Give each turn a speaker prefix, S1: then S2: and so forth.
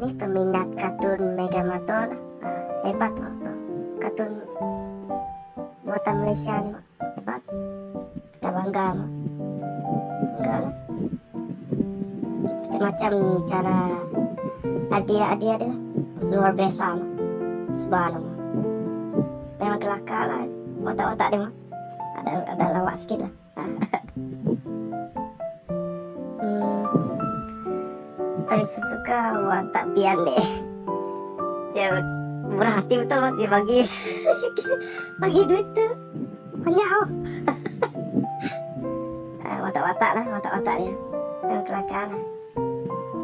S1: ini peminat kartun Megamoto lah. Hebat Mak. Kartun buatan Malaysia nih Mak. Hebat. Kita bangga Mak. Enggak lah. Macam-macam cara hadiah-hadiah dia luar biasa Mak. Subhanallah. Memang kelakar lah watak-watak dia Mak. Ada lawak sikit lah. Paling suka watak Pian deh. Dia murah hati betul Mak. Dia bagi duit tuh banyak oh. Watak-watak lah, watak-watak dia. Memang kelakar lah.